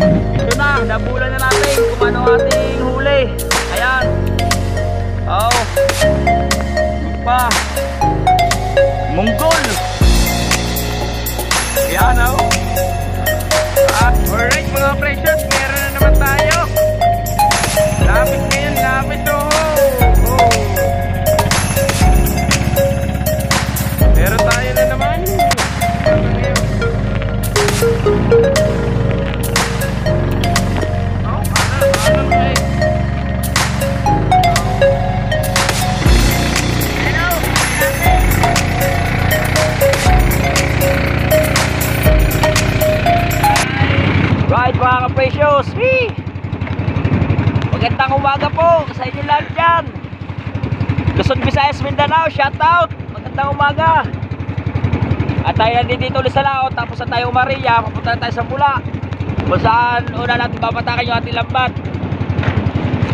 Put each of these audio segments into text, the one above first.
Ito na, nabulan na natin kung ano ating huli. Ayan. Oh. Pa. Munggol. Ayan oh. Alright mga precious, meron na naman tayo. Lapit ngayon, lapit oh. Meron tayo na naman. Right mga ka-precious, magandang umaga po sa inyo lahat dyan. Luzon, Visayas, Mindanao, shout out. Magandang umaga. At tayo nandito ulit sa laot. Tapos na tayo Maria, papunta na tayo sa Mula, kung saan una natin babatakan yung ating lambat.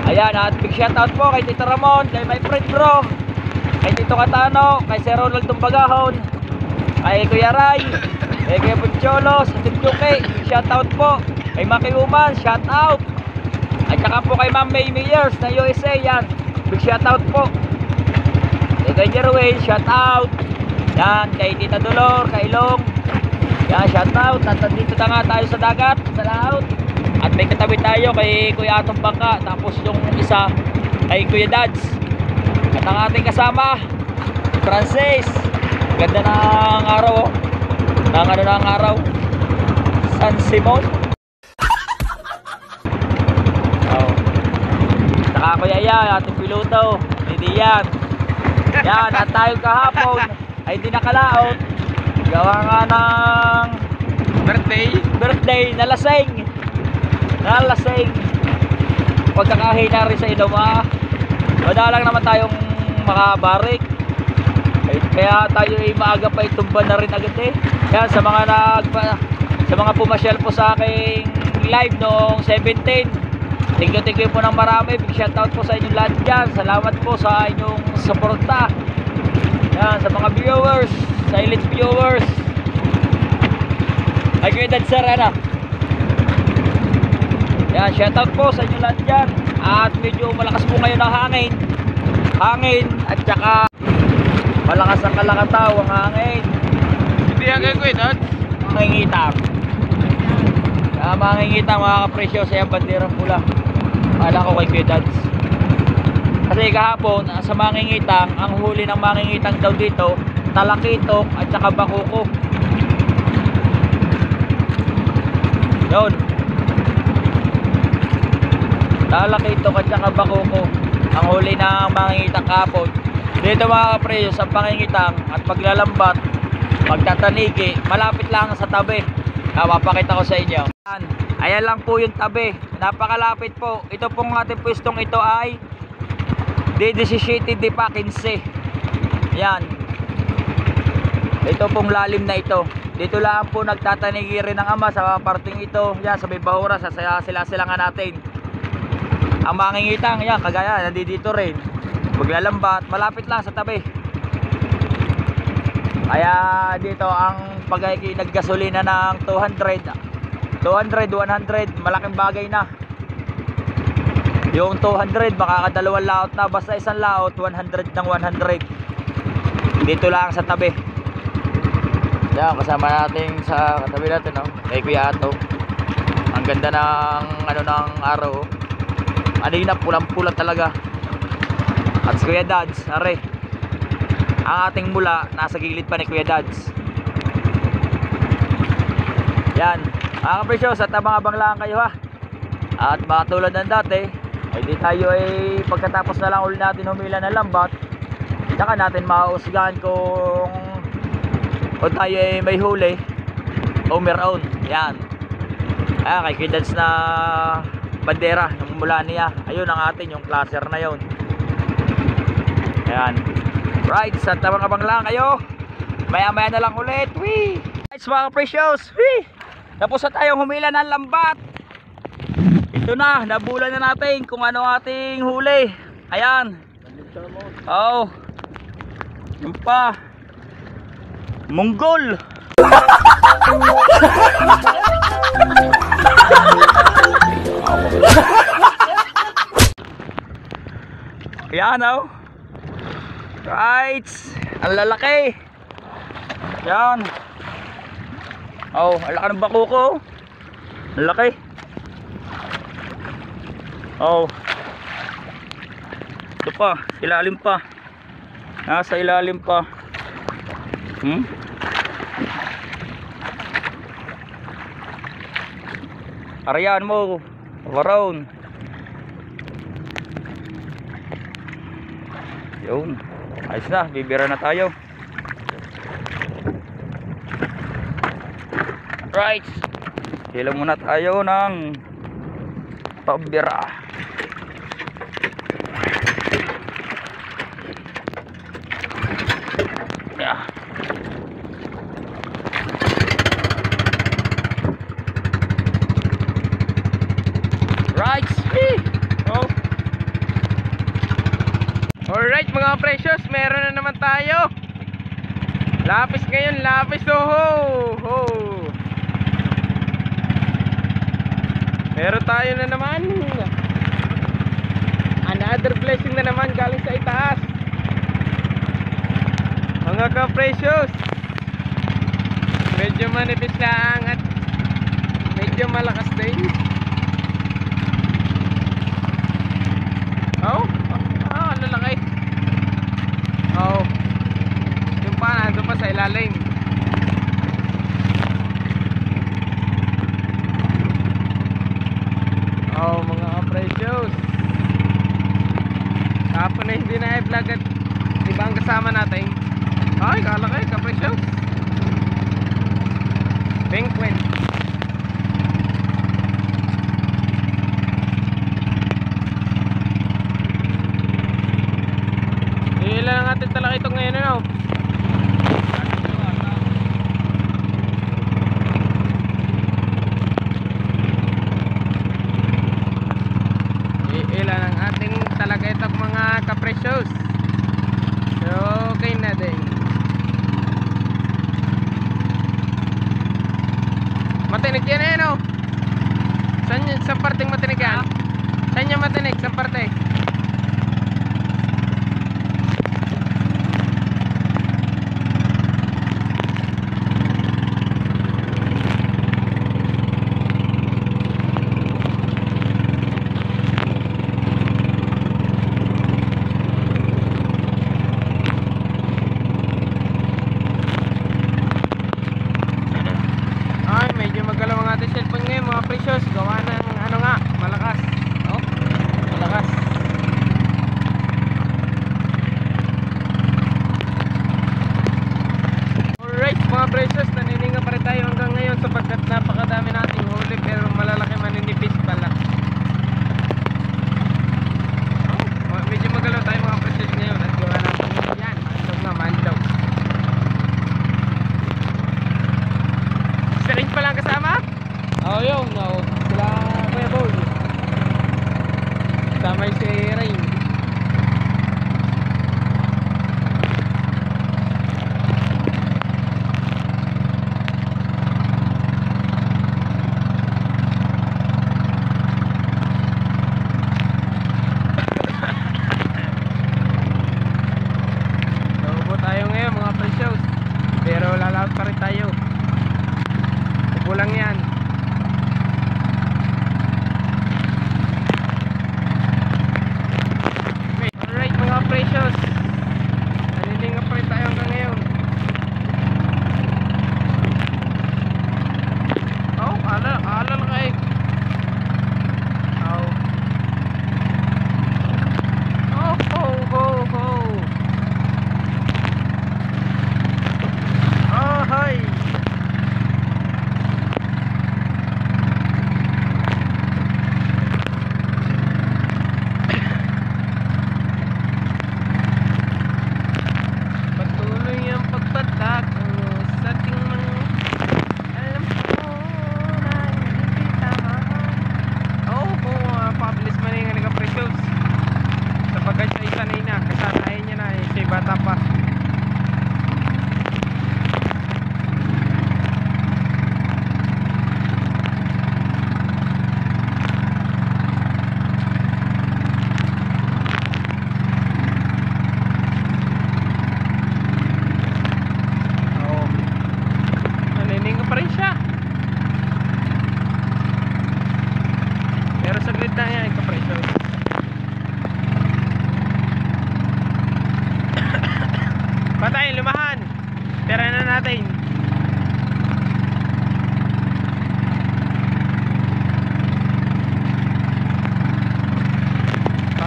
Ayan, at big shout out po kay Tito Ramon, kay my friend bro, kay Tito Katano, kay Sir Ronald Tumbagahon, kay Kuya Ray, kay Kuya Puncholo, sa Team Yuki, shout out po. Kay Maki Uman, shout out. At saka po kay Ma'am May Mayers na USA, yan, big shout out po. Kay Jerwin, shout out. Yan, kay Tita Dolor, kay Long, yan, shout out. At dito na nga tayo sa dagat, sa laot. At may katabi tayo kay Kuya Atong Bangka. Tapos yung isa kay Kuya Dads. At ang ating kasama Francis. Ganda ng araw oh. Ng araw, San Simon. Oh. Saka Kuya Yan, ating piloto hindi yan. Yan, at tayo kahapon ay di nakalaot. Gawa nga ng birthday na lasing. Pagkakahina rin sa inoma, madalang naman tayong makabarik. Kaya tayo ay maaga pa itumba na rin agad eh. Kaya sa mga pumasyal po sa aking live noong 17, thank you po ng marami. Big shout out po sa inyong lahat dyan. Salamat po sa inyong suporta. Yan, sa mga viewers, silent viewers. Ay Kuya Dad sir, ano? Yan, shout out po sa inyo lahat dyan. At medyo malakas po ngayon ang hangin at saka malakas ang kalakataw ang hangin. Hindi yan kay Kuya Dad? Mangingitang. Mangingitang mga kapresyo sa banderang pula. Akala ko kay Kuya Dads. Kasi kahapon sa mangingitang, ang huli ng mangingitang daw dito, talakitok at saka bakuko. Yun, talakitok at saka bakuko ang huli ng mangingitang kahapon. Dito mga kapresyo sa mangingitang at paglalambat, pagtatanigi, malapit lang sa tabi. Papakita ko sa inyo. Ayan lang po yung tabi, napakalapit po. Ito pong ating pwestong ito ay D17 pa 15. Yan, ito pong lalim na ito. Dito lang po nagtatanigi rin ng ama sa parting ito. Yan, sa may bahura, sa sila-silangan natin. Ang mangingitang, yan, kagaya, nandito rin. Maglalambat, malapit lang sa tabi. Kaya dito ang pag naggasolina ng 200, 100, malaking bagay na. Yung 200 makakadalawang laot na, basta isang laot 100 ng 100. Dito lang sa tabi. Yan, kasama natin sa katabi natin, no? Kay Kuya Ato. Ang ganda ng ng araw. Kanina pulang-pula talaga. At si Kuya Dads, are, ang ating mula nasa gilid pa ni Kuya Dads. Yan, mga kapresyos, at abang-abang lang kayo ha. At baka tulad ng dati, ay di tayo ay pagkatapos na lang ulit natin humila ng lambat, saka natin mausgahan kung tayo ay may huli o meron. Yan, kay Kuya Dads na bandera ng mula niya, ayun ang atin, yung cluster na yun. Yan, right, at abang-abang lang kayo, maya-maya na lang ulit. Wee! Right, mga precious, wee! Tapos na tayong humila ng lambat. Ito na, nabulan na natin kung ano ating huli. Ayan. Oh, yun pa, munggol. Yan oh. Right. Ang lalaki. Yan. Oh, ang laki ng bakuko. Ang laki. Oh. Ito pa, ilalim pa. Nasa ilalim pa. Ariyan mo. Waroon. Yun. Ayos na, bibira na tayo. Right. Hila muna tayo ng pambira. Yeah. Right. Oh. Alright mga precious, meron na naman tayo. Lapis ngayon, lapis. Oh, ho. Meron tayo na naman. Another blessing na naman galing sa itaas. Mga ka-precious, medyo manipis lang at medyo malakas din. Ano laki? Yung pa nandun pa sa ilalim. Mga precious, tapos na hindi na i-vlog at iba ang kasama natin. Ay, kalaki ka-precious. Banquet. Ilan ang ating talaki ito ngayon, ano? Ilan ang ating talaga ito mga ka-precious. So, okay na din. Matinig yan eh, no? Saan parteng matinig yan? Saan yung matinig? Saan parte? Precious, gawa ng ano nga, malakas. Oh, malakas. Alright mga precious, nanininga pa rin tayo hanggang ngayon sapagkat napakadami nating huli pero malalaki maninipis pala. Medyo magalaw tayo mga precious ngayon at gawa natin yan, mandog na mandog. Isa rin palang kasama? Yun, sila Kuya Boy. Samay si Rain. Naubo tayo ngayon mga precious, pero lalaot pa rin tayo. Kulang yan.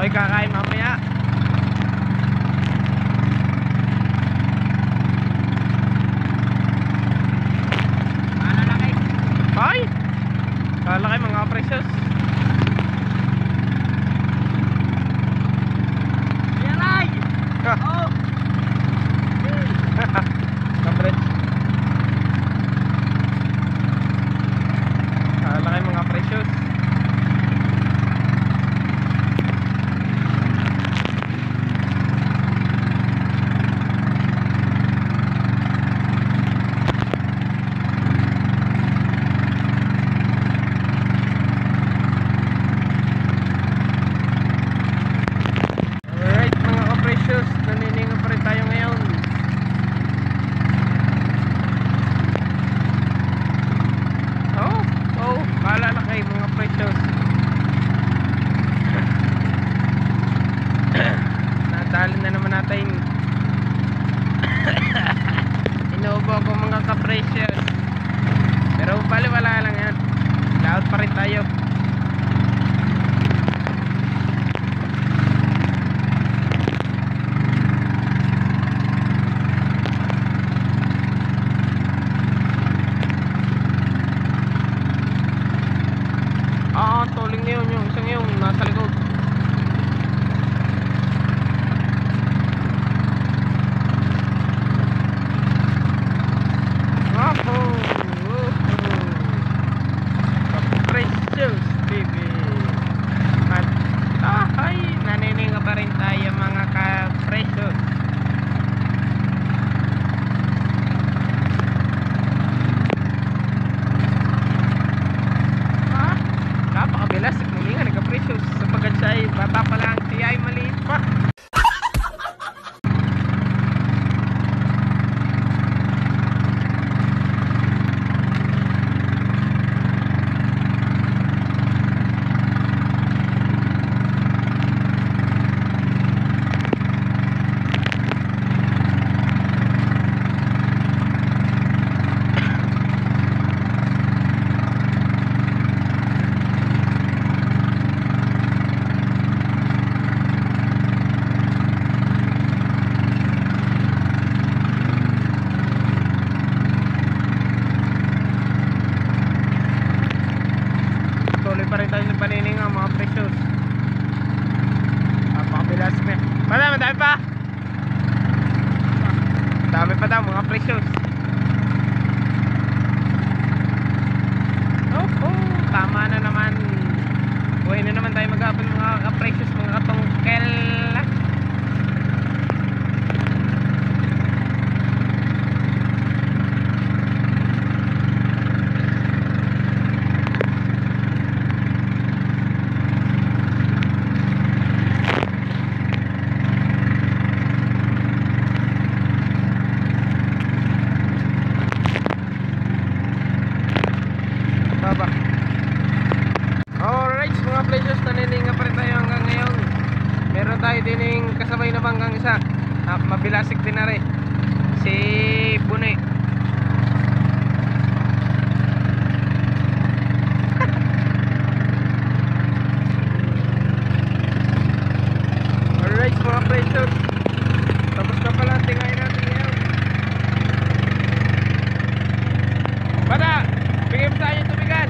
tayo kakain mamaya. Malalaki. Ay! Kalaki mga precious. Yaray! Ah. Oh! Kapret. Kalaki mga precious. Alright mga ka-precious, nanininga pa rin tayo ngayon. Kalalaki mga precious. Nadali na naman natin. Inuubo ko mga ka-precious. Pero baliwala lang yan. Laot pa rin tayo. Tuling na yun, yung isang yung nasa likod. Precious baby. Ay, nanininga pa rin tayo mga ka-precious. Napakabilas nagmulingan nagka-precious sapagkat siya ay bata pa lang, siya ay maliit pa. Pa rin tayo sa panininga mga precious. Napakabilas na. Madami pa. Dami pa daw mga precious. Oh, tama na naman. Buhay na naman tayo maghapon mga precious, mga katungkel. Alright mga precious, nanininga pa rin tayo hanggang ngayon. Meron tayo din yung kasabay na banggang isa. Mabilasik din na rin. Si Bune. Alright mga precious, tapos na pala ang tingayin natin ngayon. Bata, bigay mo sa akin yung tubigan.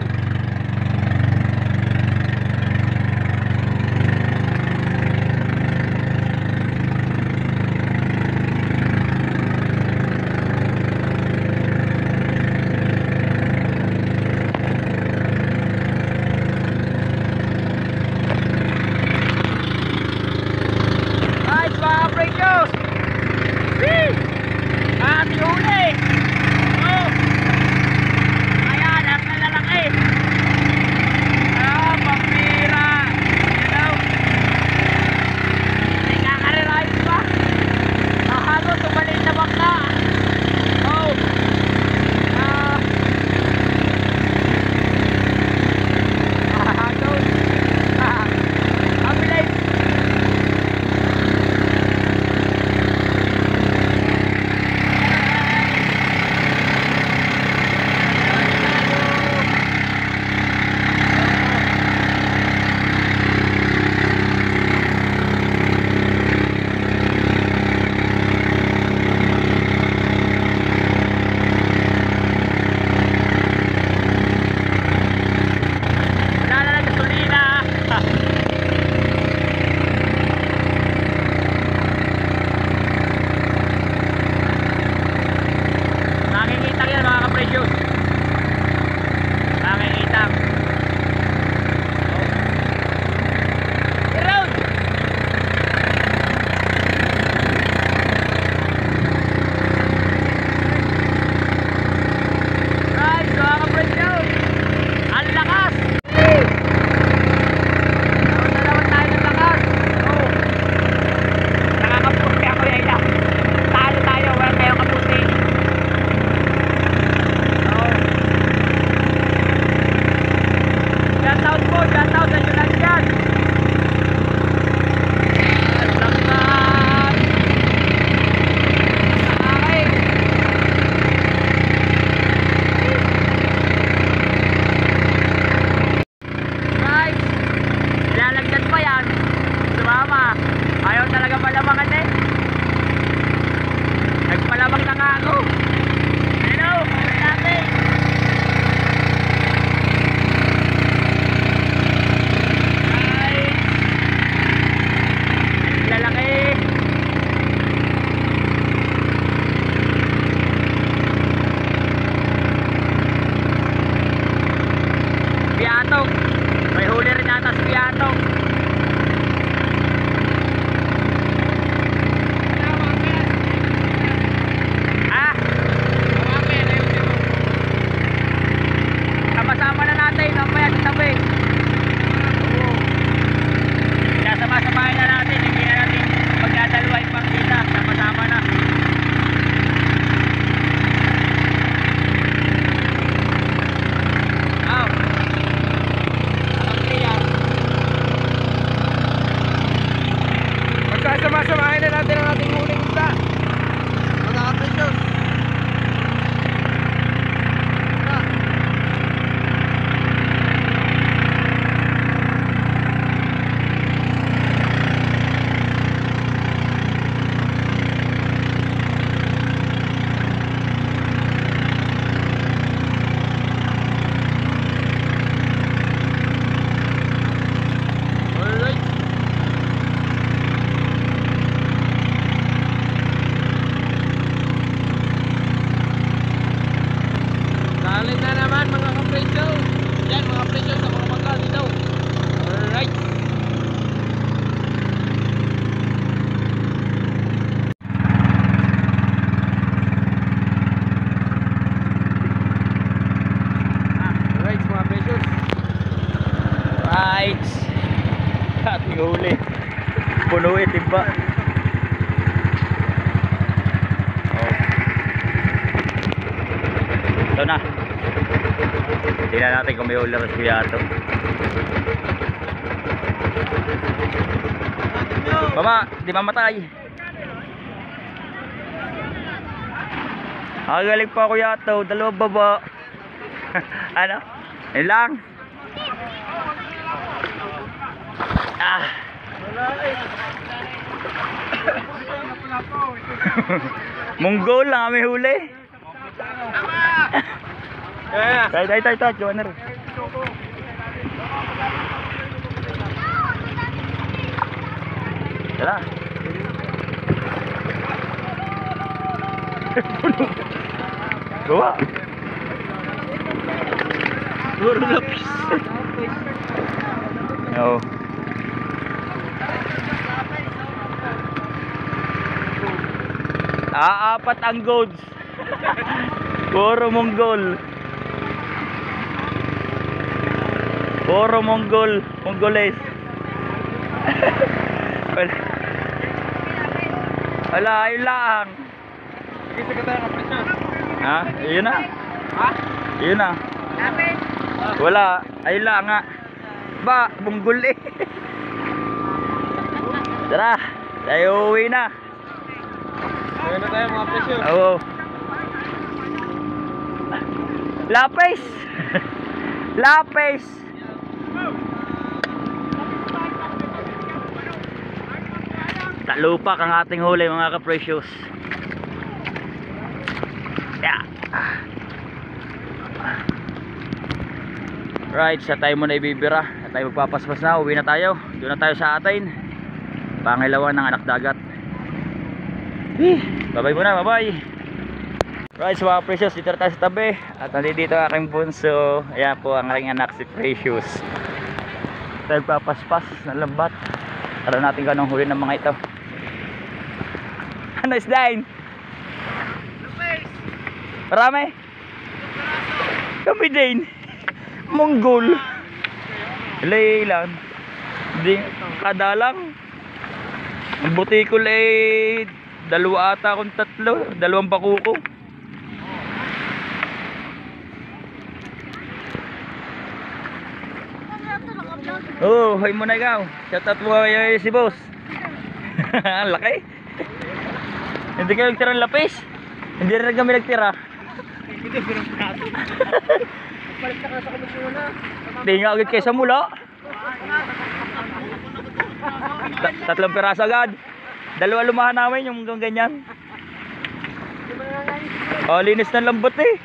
Shoutout po, shoutout sa inyo lang dyan. At lakas. Okay. Guys, ilalagyan pa yan. Sumama. Ayaw talaga palamangan eh. Nagpalamang na nga ako. Hello, kami natin. Guys, lalaki. Piatong. May huli rin yata si Piatong. Ah, sama-sama na natin. Mamaya sa tabi. Sinasama-samahin na natin. Hindi na natin magdadalawa yung pangkita. Sama-sama na. Oh. Magsasama-samahin na natin ang ating huling isda. Mga kaprecious. Alright. Dali na naman mga kaprecious. Yan mga kaprecious, ako naman ka dito. Alright. Alright mga precious. Right. Ating huli. Puno timba. Oh. Ito na. Tingnan natin kung may huli rin si Piatong. Baba, di mamatay. Galing pa ako yato, dalawa baba. Ano? Yun lang. Ah. Monggol lang kami huli. Tay, join na rin. Tara. Gawa. Puro lapis. Oo. Apat ang gods. Puro Monggol. Puro Monggol. Monggoles. Wala, ayun lang. Kasi ka tayo kaprecious. Ha? Yun na. Ha? Yun na. Wala, ayun lang nga. Ba, Monggol eh. Tara, tayo uwi na. Ayun na tayo mga precious. Oo. Lapis. Lapis. Talupak ang ating huli mga ka-precious. Yeah. Right, sa tayo muna ibibira. At tayo magpapaspas na, uwi na tayo. Doon na tayo sa atin. Pangilawan ng anak dagat. Bye-bye muna, bye-bye. Right, so mga precious, dito na tayo sa tabi. At nandito ang aking bunso. Ayan po ang aking anak si Precious. Tayo papaspas na lambat. Alam natin kung anong huli ng mga ito. Ano isdain? Marami? Kami din. Monggol. Ilan. Hindi, kadalang. Ang butikol eh, dalawa ata akong tatlo. Dalawang bakuko. Oo, hi muna ikaw. Shoutout mo kay si boss. Ang laki. Hindi kayo nagtira ng lapis. Hindi rin kami nagtira. Hindi, pinagpiraso. Palit ka sa komisyon na. Hindi nga agad kayo sa mula. Tatlong piraso agad. Dalawa lumahan namin yung ganyan. Oh, linis ng lambot eh.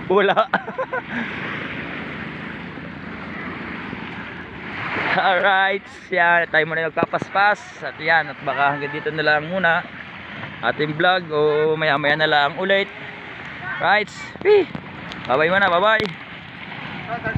Wala. Alright, yan, tayo muna nagpapaspas. At yan, at baka hanggang dito na lang muna ating vlog o maya maya na lang ulit. Right, bye bye muna, bye bye.